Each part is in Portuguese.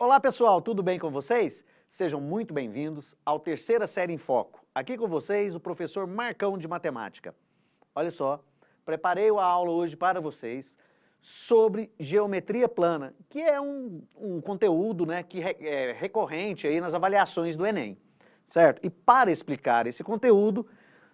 Olá pessoal, tudo bem com vocês? Sejam muito bem-vindos ao Terceira Série em Foco. Aqui com vocês o professor Marcão de Matemática. Olha só, preparei a aula hoje para vocês sobre geometria plana, que é um conteúdo, né, que é recorrente aí nas avaliações do Enem, certo? E para explicar esse conteúdo,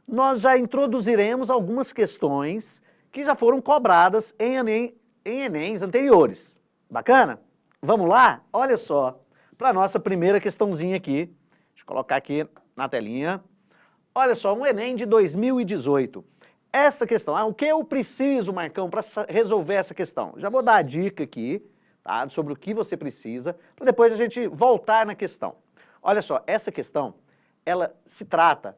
nós já introduziremos algumas questões que já foram cobradas em Enems anteriores. Bacana? Vamos lá? Olha só, para a nossa primeira questãozinha aqui, deixa eu colocar aqui na telinha. Olha só, um Enem de 2018. Essa questão, o que eu preciso, Marcão, para resolver essa questão? Já vou dar a dica aqui, tá, sobre o que você precisa, para depois a gente voltar na questão. Olha só, essa questão, ela se trata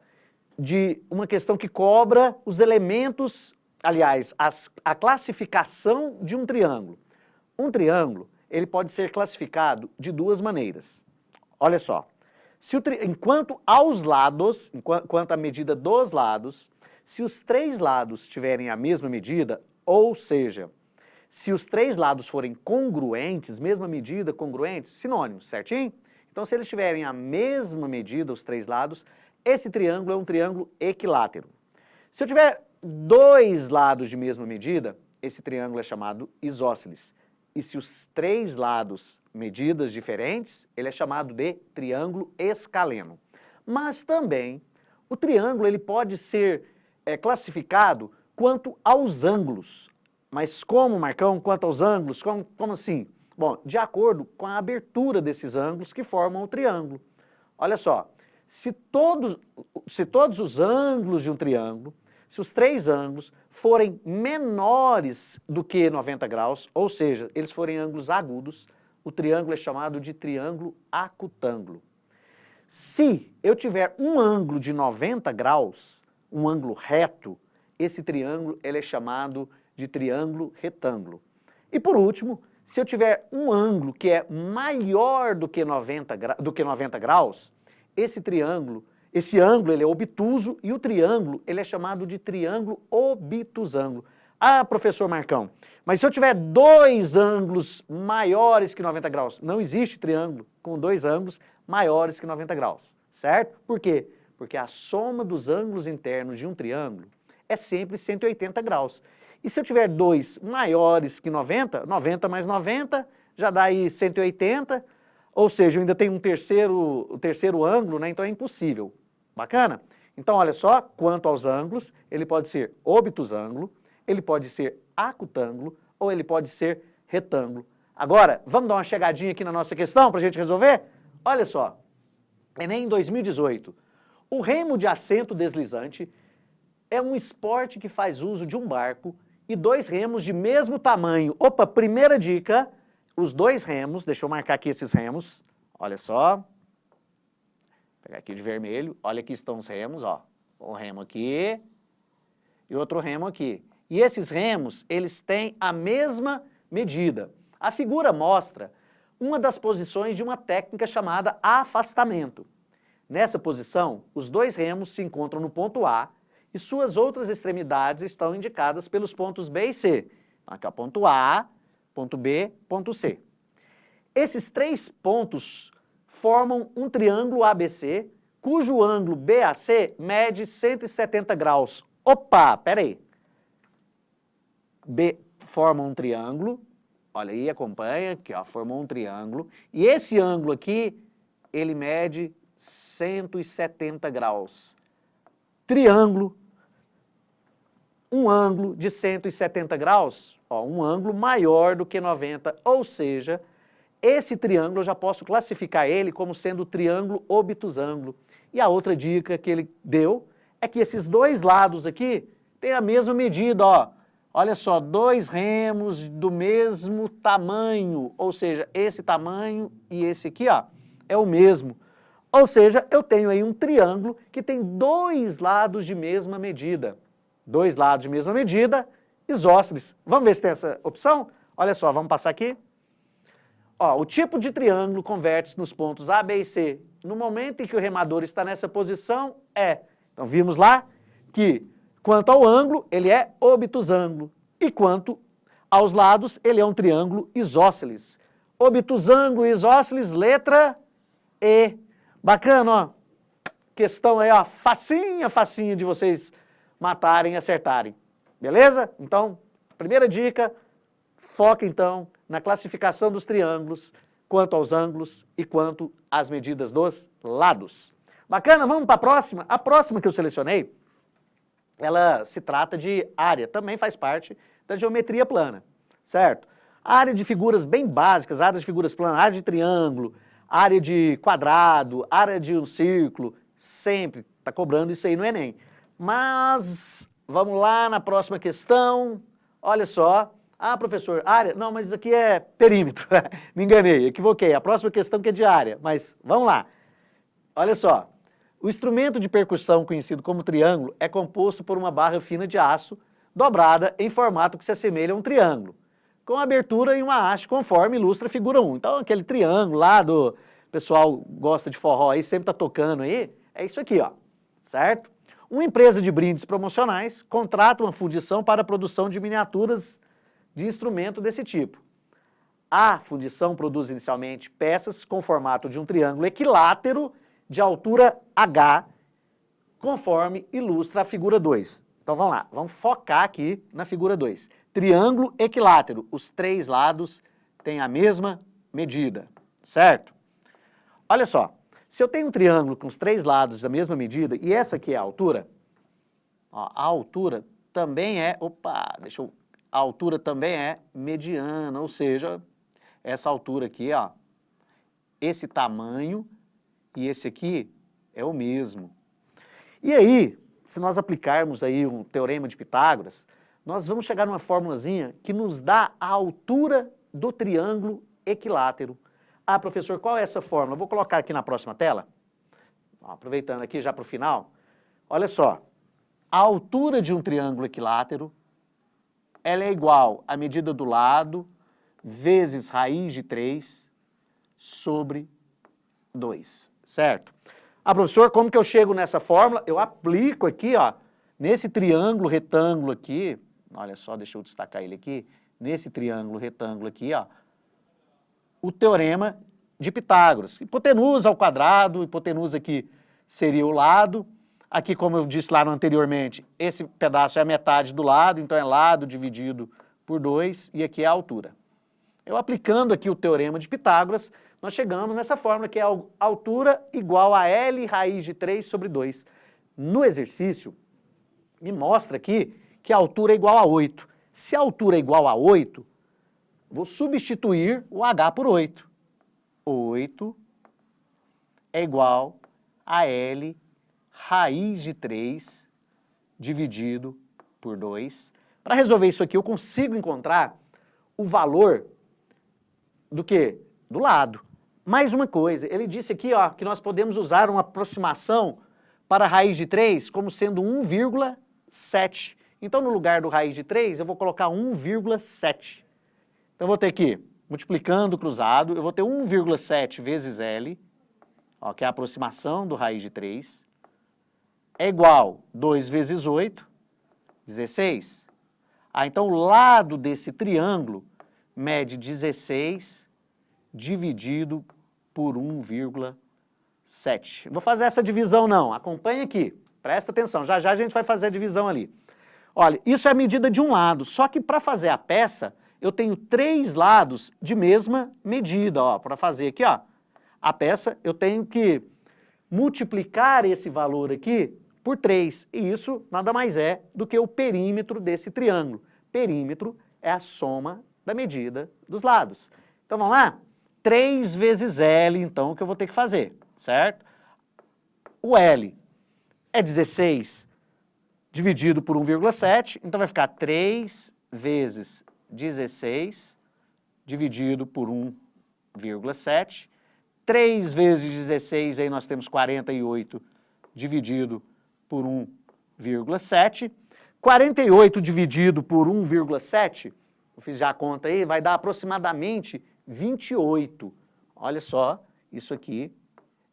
de uma questão que cobra os elementos, aliás, a classificação de um triângulo. Um triângulo, ele pode ser classificado de duas maneiras. Olha só, enquanto à medida dos lados, se os três lados tiverem a mesma medida, ou seja, se os três lados forem congruentes, mesma medida, congruentes, sinônimos, certinho? Então, se eles tiverem a mesma medida, os três lados, esse triângulo é um triângulo equilátero. Se eu tiver dois lados de mesma medida, esse triângulo é chamado isósceles. E se os três lados, medidas diferentes, ele é chamado de triângulo escaleno. Mas também, o triângulo ele pode ser classificado quanto aos ângulos. Mas como, Marcão, quanto aos ângulos? Como assim? Bom, de acordo com a abertura desses ângulos que formam o triângulo. Olha só, se todos os ângulos de um triângulo, se os três ângulos forem menores do que 90 graus, ou seja, eles forem ângulos agudos, o triângulo é chamado de triângulo acutângulo. Se eu tiver um ângulo de 90 graus, um ângulo reto, esse triângulo ele é chamado de triângulo retângulo. E por último, se eu tiver um ângulo que é maior do que 90 graus, esse ângulo ele é obtuso e o triângulo ele é chamado de triângulo obtusângulo. Ah, professor Marcão, mas se eu tiver dois ângulos maiores que 90 graus, não existe triângulo com dois ângulos maiores que 90 graus, certo? Por quê? Porque a soma dos ângulos internos de um triângulo é sempre 180 graus. E se eu tiver dois maiores que 90, 90 mais 90 já dá aí 180, ou seja, eu ainda tenho o terceiro ângulo, né? Então é impossível. Bacana? Então olha só, quanto aos ângulos, ele pode ser obtusângulo, ele pode ser acutângulo ou ele pode ser retângulo. Agora, vamos dar uma chegadinha aqui na nossa questão para a gente resolver? Olha só, Enem 2018. O remo de assento deslizante é um esporte que faz uso de um barco e dois remos de mesmo tamanho. Opa, primeira dica, os dois remos, deixa eu marcar aqui esses remos, olha só. Vou pegar aqui de vermelho, olha aqui estão os remos, ó. Um remo aqui e outro remo aqui. E esses remos, eles têm a mesma medida. A figura mostra uma das posições de uma técnica chamada afastamento. Nessa posição, os dois remos se encontram no ponto A e suas outras extremidades estão indicadas pelos pontos B e C. Então, aqui é o ponto A, ponto B, ponto C. Esses três pontos formam um triângulo ABC, cujo ângulo BAC mede 170 graus. Opa, peraí. B forma um triângulo, olha aí, acompanha, aqui ó, formou um triângulo, e esse ângulo aqui, ele mede 170 graus. Triângulo, um ângulo de 170 graus, ó, um ângulo maior do que 90, ou seja, esse triângulo eu já posso classificar ele como sendo o triângulo obtusângulo. E a outra dica que ele deu é que esses dois lados aqui têm a mesma medida, ó. Olha só, dois remos do mesmo tamanho, ou seja, esse tamanho e esse aqui, ó, é o mesmo. Ou seja, eu tenho aí um triângulo que tem dois lados de mesma medida. Dois lados de mesma medida, isósceles. Vamos ver se tem essa opção? Olha só, vamos passar aqui. Ó, o tipo de triângulo converte-se nos pontos A, B e C. No momento em que o remador está nessa posição, Então, vimos lá que, quanto ao ângulo, ele é obtusângulo. E quanto aos lados, ele é um triângulo isósceles. Obtus ângulo isósceles, letra E. Bacana, ó. Questão aí, ó, facinha de vocês matarem e acertarem. Beleza? Então, primeira dica, foca então na classificação dos triângulos, quanto aos ângulos e quanto às medidas dos lados. Bacana? Vamos para a próxima? A próxima que eu selecionei, ela se trata de área, também faz parte da geometria plana, certo? Área de figuras bem básicas, área de figuras planas, área de triângulo, área de quadrado, área de um círculo, sempre está cobrando isso aí no Enem. Mas, vamos lá na próxima questão, olha só. Ah, professor, área? Não, mas isso aqui é perímetro, me enganei, equivoquei. A próxima questão que é de área, mas vamos lá. Olha só, o instrumento de percussão conhecido como triângulo é composto por uma barra fina de aço dobrada em formato que se assemelha a um triângulo, com abertura em uma haste conforme ilustra a figura 1. Então aquele triângulo lá do pessoal gosta de forró aí, sempre tá tocando aí, é isso aqui, ó, certo? Uma empresa de brindes promocionais contrata uma fundição para a produção de miniaturas de instrumento desse tipo. A fundição produz inicialmente peças com formato de um triângulo equilátero de altura H, conforme ilustra a figura 2. Então vamos lá, vamos focar aqui na figura 2. Triângulo equilátero, os três lados têm a mesma medida, certo? Olha só, se eu tenho um triângulo com os três lados da mesma medida, e essa aqui é a altura, ó, a altura também é, a altura também é mediana, ou seja, essa altura aqui, ó, esse tamanho e esse aqui é o mesmo. E aí, se nós aplicarmos aí um teorema de Pitágoras, nós vamos chegar numa formulazinha que nos dá a altura do triângulo equilátero. Ah, professor, qual é essa fórmula? Eu vou colocar aqui na próxima tela. Ó, aproveitando aqui já para o final. Olha só, a altura de um triângulo equilátero, ela é igual à medida do lado vezes raiz de 3 sobre 2, certo? Ah, professor, como que eu chego nessa fórmula? Eu aplico aqui, ó, nesse triângulo retângulo aqui, olha só, deixa eu destacar ele aqui, nesse triângulo retângulo aqui, ó, o teorema de Pitágoras. Hipotenusa ao quadrado, hipotenusa aqui seria o lado, aqui como eu disse lá anteriormente, esse pedaço é a metade do lado, então é lado dividido por 2, e aqui é a altura. Eu aplicando aqui o teorema de Pitágoras, nós chegamos nessa fórmula que é a altura igual a L raiz de 3 sobre 2. No exercício, me mostra aqui que a altura é igual a 8. Se a altura é igual a 8, vou substituir o H por 8. 8 é igual a L raiz de 3 dividido por 2. Para resolver isso aqui, eu consigo encontrar o valor do quê? Do lado. Mais uma coisa, ele disse aqui, ó, que nós podemos usar uma aproximação para a raiz de 3 como sendo 1,7. Então, no lugar do raiz de 3, eu vou colocar 1,7. Então, eu vou ter que, multiplicando cruzado, eu vou ter 1,7 vezes L, ó, que é a aproximação do raiz de 3, é igual a 2 vezes 8, 16. Ah, então, o lado desse triângulo mede 16 dividido por 1,7. Vou fazer essa divisão não, acompanha aqui, presta atenção, já já a gente vai fazer a divisão ali. Olha, isso é a medida de um lado, só que para fazer a peça, eu tenho 3 lados de mesma medida, ó, para fazer aqui, ó, a peça eu tenho que multiplicar esse valor aqui por 3, e isso nada mais é do que o perímetro desse triângulo. Perímetro é a soma da medida dos lados. Então vamos lá? 3 vezes L, então, que eu vou ter que fazer, certo? O L é 16 dividido por 1,7, então vai ficar 3 vezes 16 dividido por 1,7. 3 vezes 16, aí nós temos 48 dividido por 1,7. 48 dividido por 1,7, eu fiz já a conta aí, vai dar aproximadamente 28. Olha só, isso aqui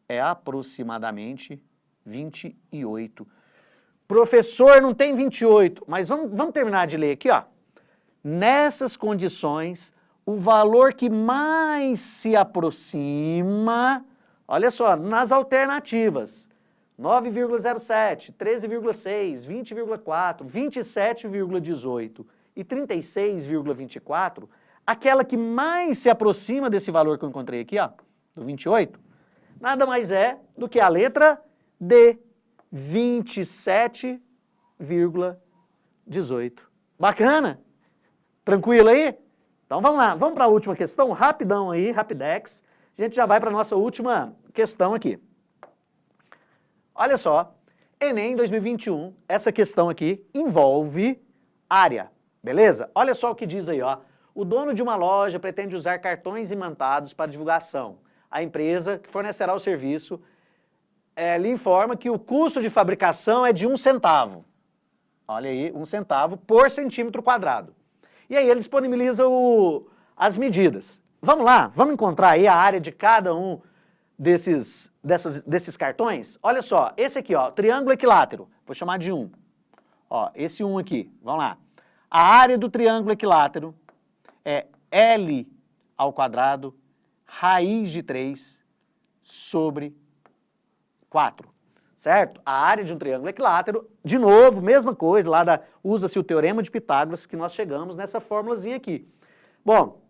é aproximadamente 28. Professor, não tem 28, mas vamos terminar de ler aqui, ó. Nessas condições, o valor que mais se aproxima, olha só, nas alternativas, 9,07, 13,6, 20,4, 27,18 e 36,24, aquela que mais se aproxima desse valor que eu encontrei aqui, ó, do 28, nada mais é do que a letra D, 27,18. Bacana? Tranquilo aí? Então vamos lá, vamos para a última questão, rapidão aí, rapidex. A gente já vai para a nossa última questão aqui. Olha só, Enem 2021, essa questão aqui envolve área, beleza? Olha só o que diz aí, ó. O dono de uma loja pretende usar cartões imantados para divulgação. A empresa que fornecerá o serviço lhe informa que o custo de fabricação é de 1 centavo. Olha aí, 1 centavo por centímetro quadrado. E aí ele disponibiliza as medidas. Vamos lá, vamos encontrar aí a área de cada um desses cartões? Olha só, esse aqui, ó, triângulo equilátero, vou chamar de 1. Ó, esse 1 aqui, vamos lá. A área do triângulo equilátero é L ao quadrado, raiz de 3 sobre 4. Certo? A área de um triângulo equilátero, de novo, mesma coisa, usa-se o Teorema de Pitágoras, que nós chegamos nessa fórmulazinha aqui. Bom,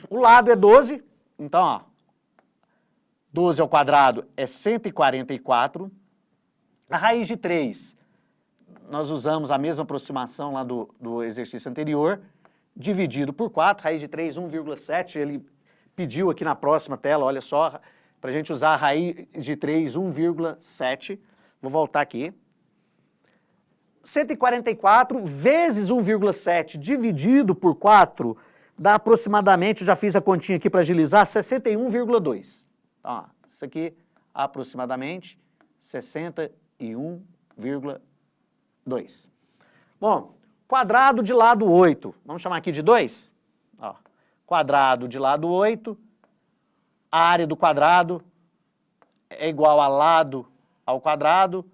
o lado é 12, então, ó, 12 ao quadrado é 144. A raiz de 3, nós usamos a mesma aproximação lá do exercício anterior, dividido por 4, raiz de 3, 1,7, ele pediu aqui na próxima tela, olha só, para a gente usar a raiz de 3, 1,7. Vou voltar aqui. 144 vezes 1,7 dividido por 4 dá aproximadamente, já fiz a continha aqui para agilizar, 61,2. Então, ó, isso aqui aproximadamente 61,2. Bom, quadrado de lado 8, vamos chamar aqui de 2? Ó, quadrado de lado 8. A área do quadrado é igual a lado ao quadrado,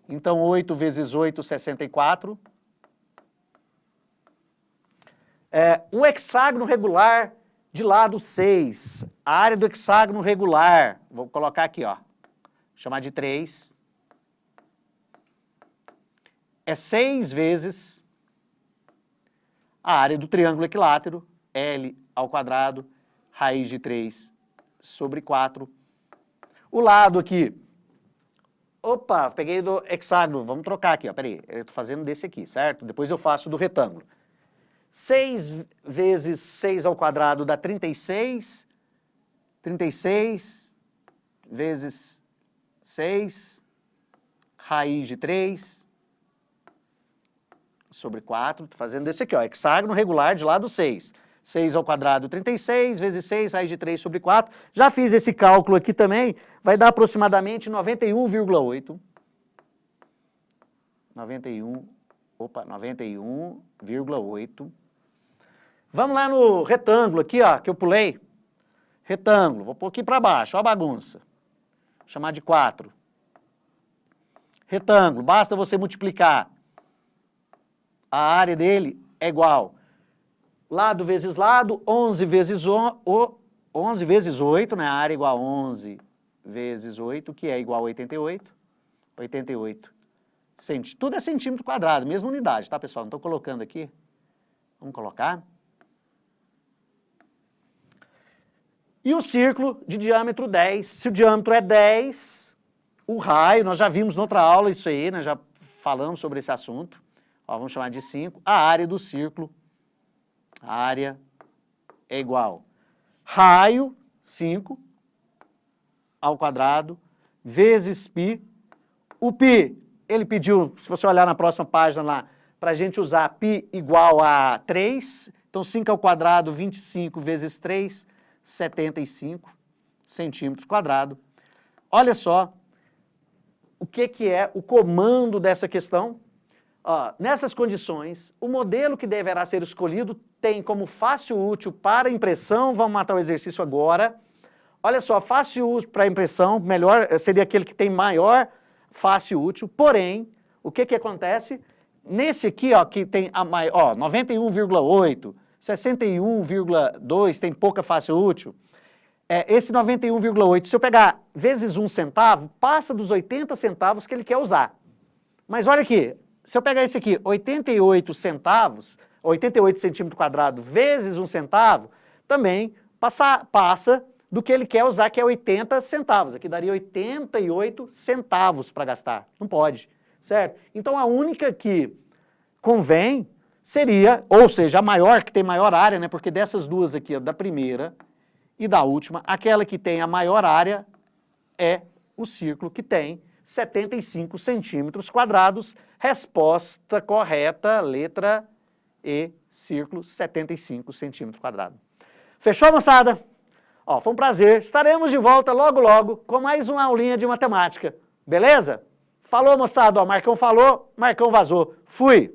então 8 vezes 8, 64. Um hexágono regular de lado 6. A área do hexágono regular, vou colocar aqui, ó, chamar de 3. É 6 vezes a área do triângulo equilátero, L ao quadrado, raiz de 3 sobre 4. O lado aqui, opa, peguei do hexágono, vamos trocar aqui, ó, peraí, eu estou fazendo desse aqui, certo? Depois eu faço do retângulo. 6 vezes 6 ao quadrado dá 36, 36 vezes 6, raiz de 3 sobre 4, estou fazendo desse aqui, ó, hexágono regular de lado 6. 6 ao quadrado, 36, vezes 6, raiz de 3 sobre 4. Já fiz esse cálculo aqui também, vai dar aproximadamente 91,8. 91,8. Vamos lá no retângulo aqui, ó, que eu pulei. Retângulo, vou pôr aqui para baixo, ó a bagunça. Vou chamar de 4. Retângulo, basta você multiplicar. A área dele é igual. Lado vezes lado, 11 vezes 8, né? A área é igual a 11 vezes 8, que é igual a 88. 88. Tudo é centímetro quadrado, mesma unidade, tá, pessoal? Não estou colocando aqui. Vamos colocar. E o círculo de diâmetro 10. Se o diâmetro é 10, o raio, nós já vimos noutra aula isso aí, né? Já falamos sobre esse assunto. Ó, vamos chamar de 5. A área do círculo, a área é igual raio, 5, ao quadrado, vezes π. O π, ele pediu, se você olhar na próxima página lá, para a gente usar π igual a 3. Então, 5 ao quadrado, 25 vezes 3, 75 centímetros quadrados. Olha só o que é o comando dessa questão. Nessas condições, o modelo que deverá ser escolhido tem como fácil útil para impressão, vamos matar o exercício agora. Olha só, fácil útil para impressão, melhor seria aquele que tem maior fácil útil, porém, o que acontece? Nesse aqui, ó, que tem a maior, 91,8, 61,2 tem pouca face útil. Esse 91,8, se eu pegar vezes 1 centavo, passa dos 80 centavos que ele quer usar. Mas olha aqui, se eu pegar esse aqui, 88 centavos, 88 centímetros quadrados vezes 1 centavo, também passa do que ele quer usar, que é 80 centavos. Aqui daria 88 centavos para gastar. Não pode, certo? Então a única que convém seria, ou seja, a maior, que tem maior área, né? Porque dessas duas aqui, ó, da primeira e da última, aquela que tem a maior área é o círculo que tem 75 centímetros quadrados. Resposta correta, letra E, círculo 75 centímetros quadrados. Fechou, moçada? Ó, foi um prazer. Estaremos de volta logo, logo com mais uma aulinha de matemática. Beleza? Falou, moçada. Ó, Marcão falou, Marcão vazou. Fui!